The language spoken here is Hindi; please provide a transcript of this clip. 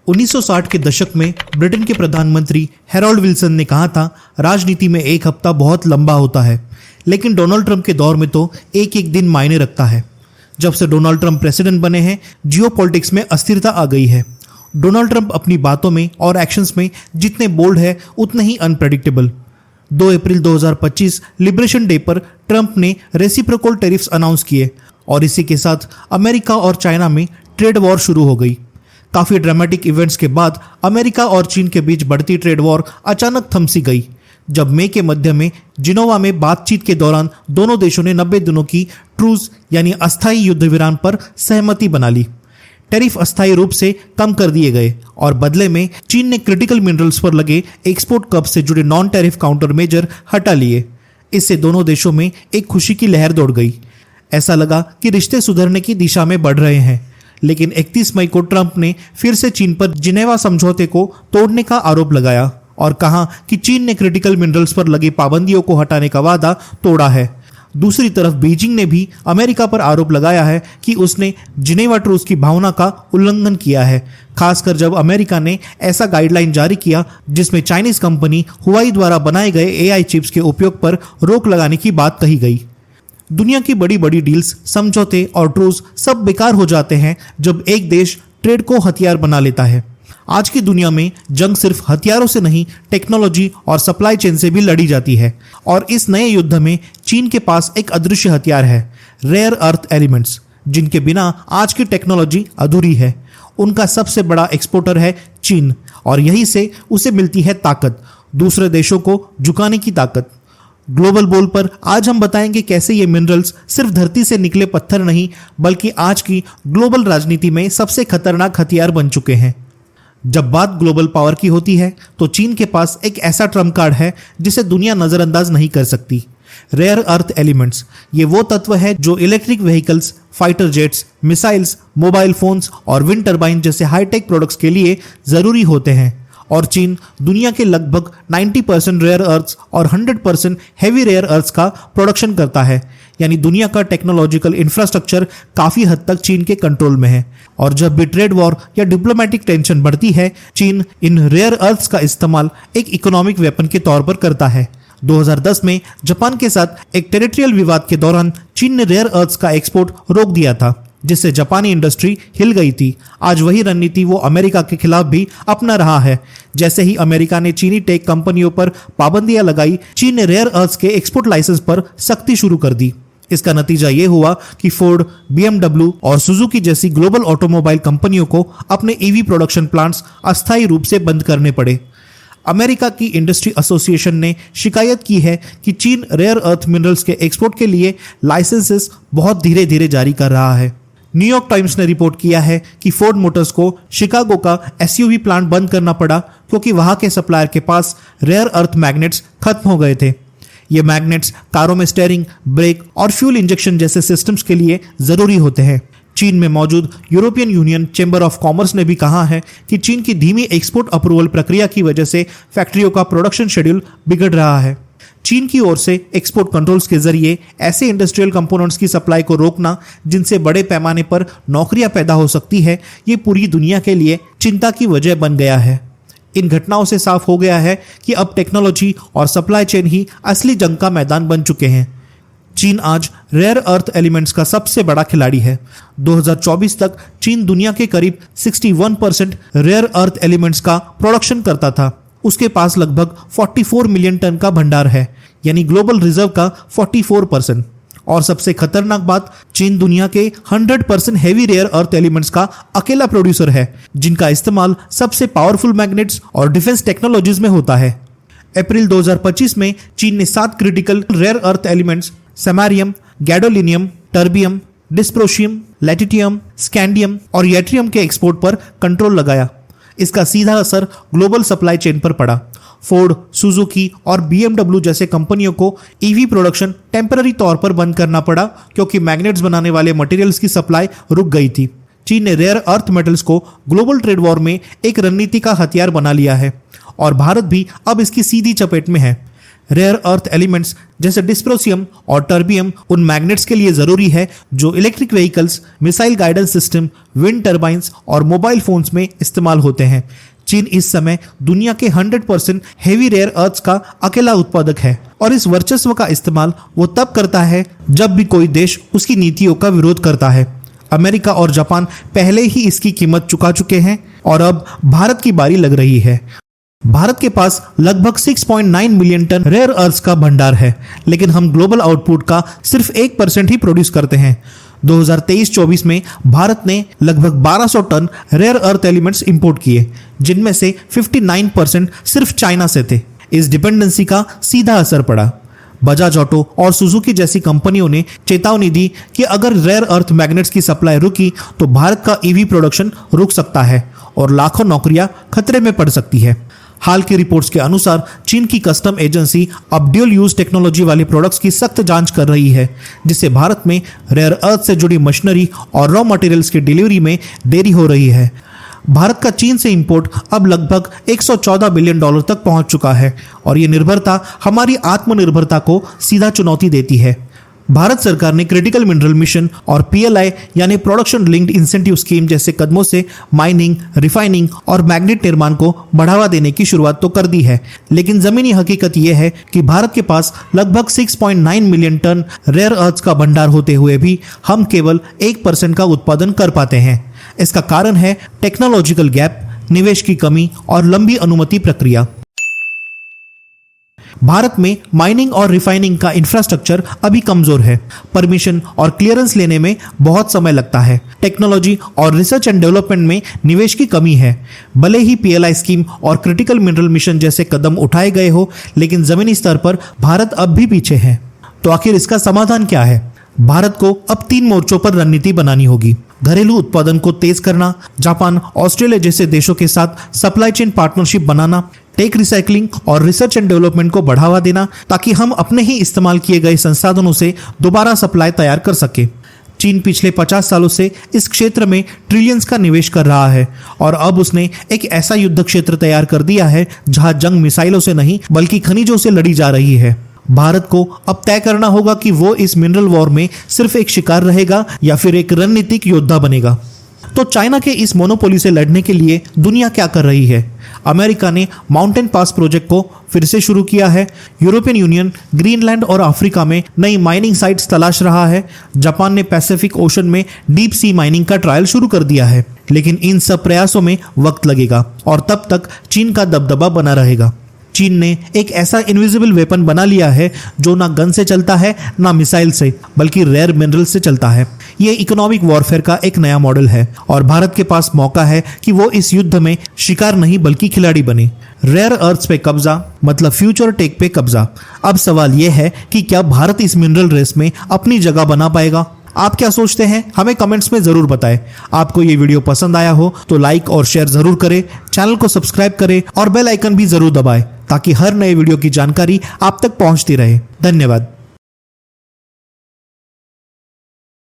1960 के दशक में ब्रिटेन के प्रधानमंत्री हैरोल्ड विल्सन ने कहा था, राजनीति में एक हफ्ता बहुत लंबा होता है, लेकिन डोनाल्ड ट्रंप के दौर में तो एक एक दिन मायने रखता है। जब से डोनाल्ड ट्रंप प्रेसिडेंट बने हैं, जियोपॉलिटिक्स में अस्थिरता आ गई है। डोनाल्ड ट्रंप अपनी बातों में और एक्शंस में जितने बोल्ड है उतने ही अनप्रेडिक्टेबल। 2 अप्रैल 2025 लिबरेशन डे पर ट्रंप ने रेसिप्रोकल टैरिफ्स अनाउंस किए और इसी के साथ अमेरिका और चाइना में ट्रेड वॉर शुरू हो गई। काफ़ी ड्रामेटिक इवेंट्स के बाद अमेरिका और चीन के बीच बढ़ती ट्रेड वॉर अचानक थम सी गई, जब मई के मध्य में जिनोवा में बातचीत के दौरान दोनों देशों ने 90 दिनों की ट्रूज यानी अस्थायी युद्ध विराम पर सहमति बना ली। टैरिफ अस्थायी रूप से कम कर दिए गए और बदले में चीन ने क्रिटिकल मिनरल्स पर लगे एक्सपोर्ट कब से जुड़े नॉन टैरिफ काउंटर मेजर हटा लिए। इससे दोनों देशों में एक खुशी की लहर दौड़ गई। ऐसा लगा कि रिश्ते सुधरने की दिशा में बढ़ रहे हैं, लेकिन 31 मई को ट्रंप ने फिर से चीन पर जिनेवा समझौते को तोड़ने का आरोप लगाया और कहा कि चीन ने क्रिटिकल मिनरल्स पर लगी पाबंदियों को हटाने का वादा तोड़ा है। दूसरी तरफ बीजिंग ने भी अमेरिका पर आरोप लगाया है कि उसने जिनेवा ट्रूस की भावना का उल्लंघन किया है, खासकर जब अमेरिका ने ऐसा गाइडलाइन जारी किया जिसमें चाइनीज कंपनी हुआई द्वारा बनाए गए एआई चिप्स के उपयोग पर रोक लगाने की बात कही गई। दुनिया की बड़ी बड़ी डील्स, समझौते और ट्रूस सब बेकार हो जाते हैं जब एक देश ट्रेड को हथियार बना लेता है। आज की दुनिया में जंग सिर्फ हथियारों से नहीं, टेक्नोलॉजी और सप्लाई चेन से भी लड़ी जाती है और इस नए युद्ध में चीन के पास एक अदृश्य हथियार है, रेयर अर्थ एलिमेंट्स, जिनके बिना आज की टेक्नोलॉजी अधूरी है। उनका सबसे बड़ा एक्सपोर्टर है चीन और यहीं से उसे मिलती है ताकत, दूसरे देशों को झुकाने की ताकत। ग्लोबल बोल पर आज हम बताएंगे कैसे ये मिनरल्स सिर्फ धरती से निकले पत्थर नहीं, बल्कि आज की ग्लोबल राजनीति में सबसे खतरनाक हथियार बन चुके हैं। जब बात ग्लोबल पावर की होती है तो चीन के पास एक ऐसा ट्रम्प कार्ड है जिसे दुनिया नजरअंदाज नहीं कर सकती। रेयर अर्थ एलिमेंट्स, ये वो तत्व है जो electric vehicles, fighter jets, missiles, mobile phones और विंड टर्बाइन जैसे हाईटेक प्रोडक्ट्स के लिए जरूरी होते हैं। और चीन दुनिया के लगभग 90% रेयर अर्थ्स और 100% हैवी रेयर अर्थ्स का प्रोडक्शन करता है, यानी दुनिया का टेक्नोलॉजिकल इंफ्रास्ट्रक्चर काफ़ी हद तक चीन के कंट्रोल में है। और जब भी ट्रेड वॉर या डिप्लोमेटिक टेंशन बढ़ती है, चीन इन रेयर अर्थ्स का इस्तेमाल एक इकोनॉमिक वेपन के तौर पर करता है। 2010 में जापान के साथ एक टेरिटोरियल विवाद के दौरान चीन ने रेयर अर्थ्स का एक्सपोर्ट रोक दिया था, जिससे जापानी इंडस्ट्री हिल गई थी। आज वही रणनीति वो अमेरिका के खिलाफ भी अपना रहा है। जैसे ही अमेरिका ने चीनी टेक कंपनियों पर पाबंदियां लगाई, चीन ने रेयर अर्थ्स के एक्सपोर्ट लाइसेंस पर सख्ती शुरू कर दी। इसका नतीजा ये हुआ कि फोर्ड, BMW और सुजुकी जैसी ग्लोबल ऑटोमोबाइल कंपनियों को अपने ईवी प्रोडक्शन प्लांट्स अस्थायी रूप से बंद करने पड़े। अमेरिका की इंडस्ट्री एसोसिएशन ने शिकायत की है कि चीन रेयर अर्थ मिनरल्स के एक्सपोर्ट के लिए लाइसेंसेस बहुत धीरे धीरे जारी कर रहा है। न्यूयॉर्क टाइम्स ने रिपोर्ट किया है कि फोर्ड मोटर्स को शिकागो का SUV प्लांट बंद करना पड़ा क्योंकि वहां के सप्लायर के पास रेयर अर्थ मैग्नेट्स खत्म हो गए थे। ये मैग्नेट्स कारों में स्टीयरिंग, ब्रेक और फ्यूल इंजेक्शन जैसे सिस्टम्स के लिए जरूरी होते हैं। चीन में मौजूद European union chamber of commerce ने भी कहा है कि चीन की धीमी एक्सपोर्ट अप्रूवल प्रक्रिया की वजह से फैक्ट्रियों का प्रोडक्शन शेड्यूल बिगड़ रहा है। चीन की ओर से एक्सपोर्ट कंट्रोल्स के जरिए ऐसे इंडस्ट्रियल कंपोनेंट्स की सप्लाई को रोकना जिनसे बड़े पैमाने पर नौकरियां पैदा हो सकती है, ये पूरी दुनिया के लिए चिंता की वजह बन गया है। इन घटनाओं से साफ हो गया है कि अब टेक्नोलॉजी और सप्लाई चेन ही असली जंग का मैदान बन चुके हैं। चीन आज रेयर अर्थ एलिमेंट्स का सबसे बड़ा खिलाड़ी है। 2024 तक चीन दुनिया के करीब 61% रेयर अर्थ एलिमेंट्स का प्रोडक्शन करता था। उसके पास लगभग 44 मिलियन टन का भंडार है, यानी ग्लोबल रिजर्व का 44%। और सबसे खतरनाक बात, चीन दुनिया के 100% हैवी रेयर अर्थ एलिमेंट्स का अकेला प्रोड्यूसर है, जिनका इस्तेमाल सबसे पावरफुल मैग्नेट्स और डिफेंस टेक्नोलॉजीज में होता है। अप्रैल 2025 में चीन ने 7 critical rare earth elements samarium, gadolinium, terbium, dysprosium, lutetium, scandium और यट्रियम के एक्सपोर्ट पर कंट्रोल लगाया। इसका सीधा असर ग्लोबल सप्लाई चेन पर पड़ा। फोर्ड, सुजुकी और BMW जैसे कंपनियों को EV प्रोडक्शन टेम्पररी तौर पर बंद करना पड़ा क्योंकि मैग्नेट्स बनाने वाले मटेरियल्स की सप्लाई रुक गई थी। चीन ने रेयर अर्थ मेटल्स को ग्लोबल ट्रेड वॉर में एक रणनीति का हथियार बना लिया है और भारत भी अब इसकी सीधी चपेट में है। रेयर अर्थ एलिमेंट्स जैसे डिस्प्रोसियम और टर्बियम उन मैग्नेट्स के लिए जरूरी है जो electric vehicles, missile guidance system, wind turbines और मोबाइल फोन्स में इस्तेमाल होते हैं। चीन इस समय दुनिया के 100% हेवी रेयर अर्थ्स का अकेला उत्पादक है और इस वर्चस्व का इस्तेमाल वो तब करता है जब भी कोई देश उसकी नीतियों का विरोध करता है। अमेरिका और जापान पहले ही इसकी कीमत चुका चुके हैं और अब भारत की बारी लग रही है। भारत के पास लगभग 6.9 मिलियन टन रेयर अर्थ्स का भंडार है, लेकिन हम ग्लोबल आउटपुट का सिर्फ 1% ही प्रोड्यूस करते हैं। 2023-24 में भारत ने लगभग 1200 tonne rare earth elements import किए, जिनमें से 59% सिर्फ चाइना से थे। इस डिपेंडेंसी का सीधा असर पड़ा। बजाज ऑटो और सुजुकी जैसी कंपनियों ने चेतावनी दी कि अगर रेयर अर्थ मैग्नेट्स की सप्लाई रुकी तो भारत का ईवी प्रोडक्शन रुक सकता है और लाखों नौकरियां खतरे में पड़ सकती है। हाल की रिपोर्ट्स के अनुसार चीन की कस्टम एजेंसी अब ड्यूल यूज टेक्नोलॉजी वाले प्रोडक्ट्स की सख्त जांच कर रही है, जिससे भारत में रेयर अर्थ से जुड़ी मशीनरी और रॉ मटेरियल्स की डिलीवरी में देरी हो रही है। भारत का चीन से इंपोर्ट अब लगभग $114 बिलियन तक पहुंच चुका है और ये निर्भरता हमारी आत्मनिर्भरता को सीधा चुनौती देती है। भारत सरकार ने क्रिटिकल मिनरल मिशन और PLI यानी प्रोडक्शन लिंक्ड इंसेंटिव स्कीम जैसे कदमों से माइनिंग, रिफाइनिंग और मैग्नेट निर्माण को बढ़ावा देने की शुरुआत तो कर दी है, लेकिन जमीनी हकीकत यह है कि भारत के पास लगभग 6.9 मिलियन टन रेयर अर्थ्स का भंडार होते हुए भी हम केवल 1% का उत्पादन कर पाते हैं। इसका कारण है टेक्नोलॉजिकल गैप, निवेश की कमी और लंबी अनुमति प्रक्रिया। भारत में माइनिंग और रिफाइनिंग का इंफ्रास्ट्रक्चर अभी कमजोर है। परमिशन और क्लियरेंस लेने में बहुत समय लगता है। टेक्नोलॉजी और रिसर्च एंड डेवलपमेंट में निवेश की कमी है। भले ही PLI स्कीम और क्रिटिकल मिनरल मिशन जैसे कदम उठाए गए हो, लेकिन जमीनी स्तर पर भारत अब भी पीछे है। तो आखिर इसका समाधान क्या है? भारत को अब 3 मोर्चों पर रणनीति बनानी होगी। घरेलू उत्पादन को तेज करना, जापान, ऑस्ट्रेलिया जैसे देशों के साथ सप्लाई चेन पार्टनरशिप बनाना, टेक रिसाइकलिंग और रिसर्च एंड डेवलपमेंट को बढ़ावा देना ताकि हम अपने ही इस्तेमाल किए गए संसाधनों से दोबारा सप्लाई तैयार कर सके। चीन पिछले 50 सालों से इस क्षेत्र में ट्रिलियंस का निवेश कर रहा है और अब उसने एक ऐसा युद्ध क्षेत्र तैयार कर दिया है जहां जंग मिसाइलों से नहीं बल्कि खनिजों से लड़ी जा रही है। भारत को अब तय करना होगा कि वो इस मिनरल वॉर में सिर्फ एक शिकार रहेगा या फिर एक रणनीतिक योद्धा बनेगा। तो चाइना के इस मोनोपोली से लड़ने के लिए दुनिया क्या कर रही है? अमेरिका ने माउंटेन पास प्रोजेक्ट को फिर से शुरू किया है। यूरोपियन यूनियन ग्रीनलैंड और अफ्रीका में नई माइनिंग साइट्स तलाश रहा है। जापान ने पैसिफिक ओशन में डीप सी माइनिंग का ट्रायल शुरू कर दिया है, लेकिन इन सब प्रयासों में वक्त लगेगा और तब तक चीन का दबदबा बना रहेगा। चीन ने एक ऐसा इनविजिबल वेपन बना लिया है जो ना गन से चलता है ना मिसाइल से, बल्कि रेयर मिनरल से चलता है। ये इकोनॉमिक वॉरफेयर का एक नया मॉडल है और भारत के पास मौका है कि वो इस युद्ध में शिकार नहीं बल्कि खिलाड़ी बने। रेयर अर्थ्स पे कब्जा मतलब फ्यूचर टेक पे कब्जा। अब सवाल यह है कि क्या भारत इस मिनरल रेस में अपनी जगह बना पाएगा? आप क्या सोचते हैं? हमें कमेंट्स में जरूर बताएं। आपको ये वीडियो पसंद आया हो तो लाइक और शेयर जरूर करें, चैनल को सब्सक्राइब करें और बेल आइकन भी जरूर दबाएं ताकि हर नए वीडियो की जानकारी आप तक पहुंचती रहे। धन्यवाद।